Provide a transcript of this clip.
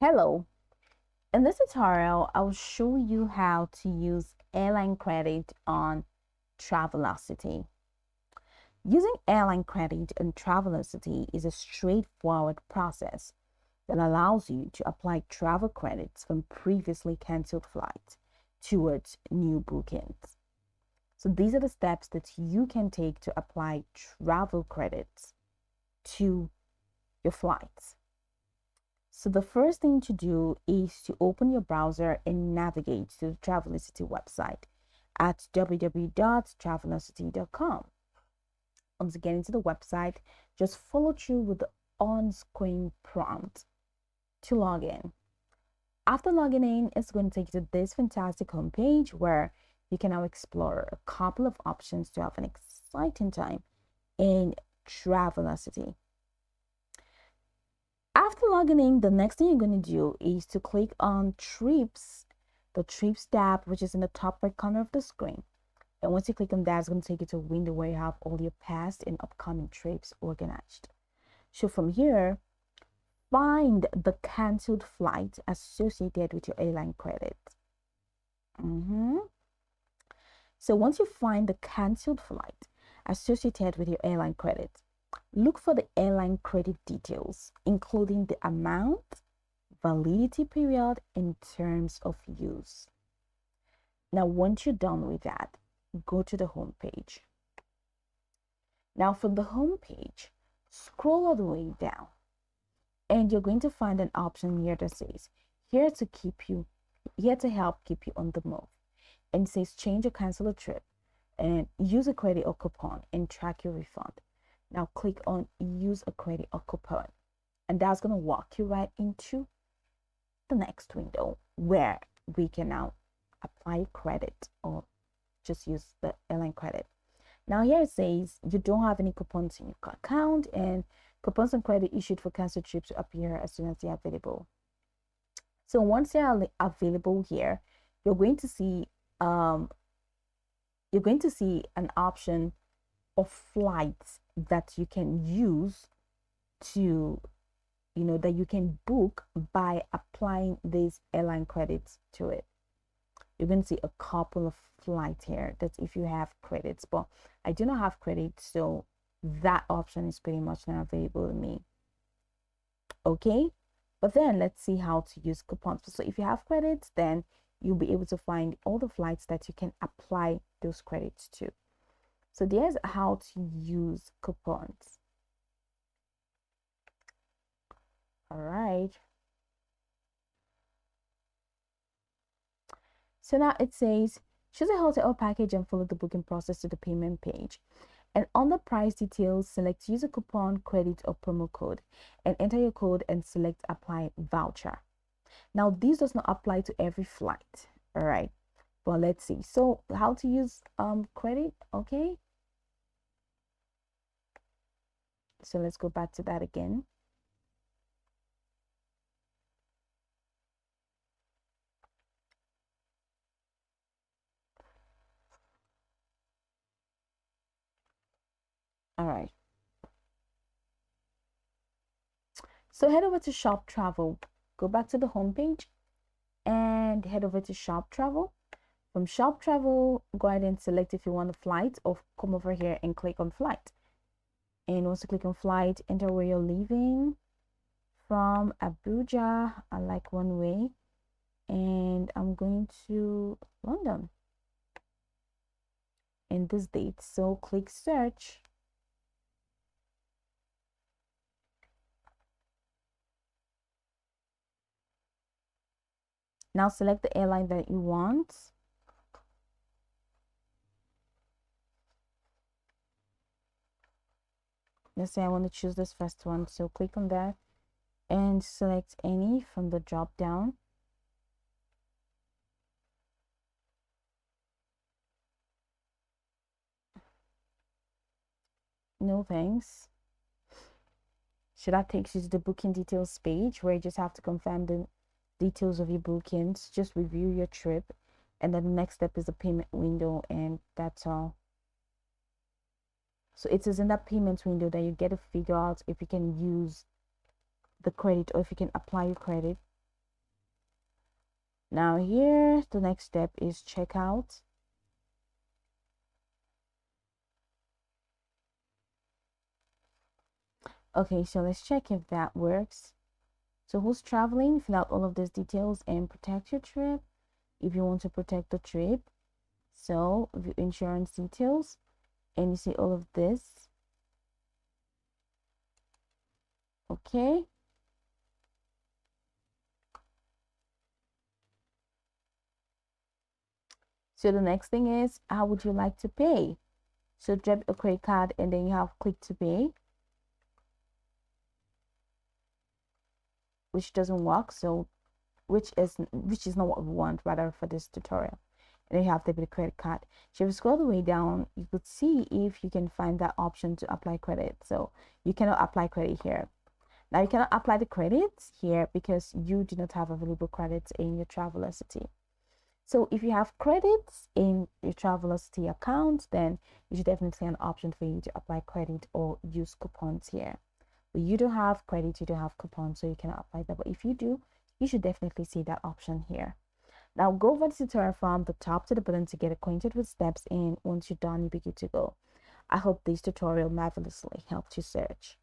Hello, in this tutorial, I'll show you how to use airline credit on Travelocity. Using airline credit on Travelocity is a straightforward process that allows you to apply travel credits from previously canceled flights towards new bookings. So these are the steps that you can take to apply travel credits to your flights. So the first thing to do is to open your browser and navigate to the Travelocity website at www.travelocity.com. Once you get into the website, just follow through with the on-screen prompt to log in. After logging in, it's going to take you to this fantastic homepage where you can now explore a couple of options to have an exciting time in Travelocity. After logging in, the next thing you're going to do is to click on Trips, the Trips tab, which is in the top right corner of the screen. And once you click on that, it's going to take you to a window where you have all your past and upcoming trips organized. So from here, find the canceled flight associated with your airline credit. So once you find the canceled flight associated with your airline credit, look for the airline credit details, including the amount, validity period, and terms of use. Now, once you're done with that, go to the home page. Now, from the home page, scroll all the way down, and you're going to find an option here that says, here to help keep you on the move. And it says change or cancel a trip and use a credit or coupon and track your refund. Now click on use a credit or coupon, and that's going to walk you right into the next window where we can now apply credit or just use the airline credit. Now here it says you don't have any coupons in your account, and coupons and credit issued for canceled trips will appear as soon as they're available. So once they are available here, you're going to see an option of flights that you can use to, that you can book by applying these airline credits to it. You're going to see a couple of flights here that if you have credits, but I do not have credits, so that option is pretty much not available to me. Okay, but then let's see how to use coupons. So if you have credits, then you'll be able to find all the flights that you can apply those credits to. So there's how to use coupons. All right. So now it says, choose a hotel package and follow the booking process to the payment page. And on the price details, select use a coupon, credit, or promo code, and enter your code and select apply voucher. Now, this does not apply to every flight. All right. But let's see. So how to use credit. Okay. So let's go back to that again. All right. So head over to Shop Travel. Go back to the home page and head over to Shop Travel. From Shop Travel, go ahead and select if you want a flight, or come over here and click on flight. And once you click on flight, enter where you're leaving from. Abuja, I like one way, and I'm going to London and this date. So click search. Now select the airline that you want. Let's say I want to choose this first one. So click on that and select any from the drop down. No thanks. So that takes you to the booking details page where you just have to confirm the details of your bookings, just review your trip, and then the next step is the payment window, and that's all. So it is in that payment window that you get to figure out if you can use the credit or if you can apply your credit Now here, the next step is checkout. Okay, so let's check if that works. So who's traveling? Fill out all of these details and protect your trip if you want to protect the trip. So view insurance details, and you see all of this. Okay. So the next thing is, how would you like to pay? So drop a credit card and then you have click to pay, which doesn't work. So which is not what we want rather for this tutorial. And then you have debit credit card. So if you scroll the way down, you could see if you can find that option to apply credit. So you cannot apply credit here. Now you cannot apply the credits here because you do not have available credits in your Travelocity. So if you have credits in your Travelocity account, then you should definitely see an option for you to apply credit or use coupons here. But you don't have credit, you don't have coupons, so you cannot apply that. But if you do, you should definitely see that option here. Now go over the tutorial from the top to the bottom to get acquainted with steps, and once you're done, you'll be good to go. I hope this tutorial marvelously helped you search.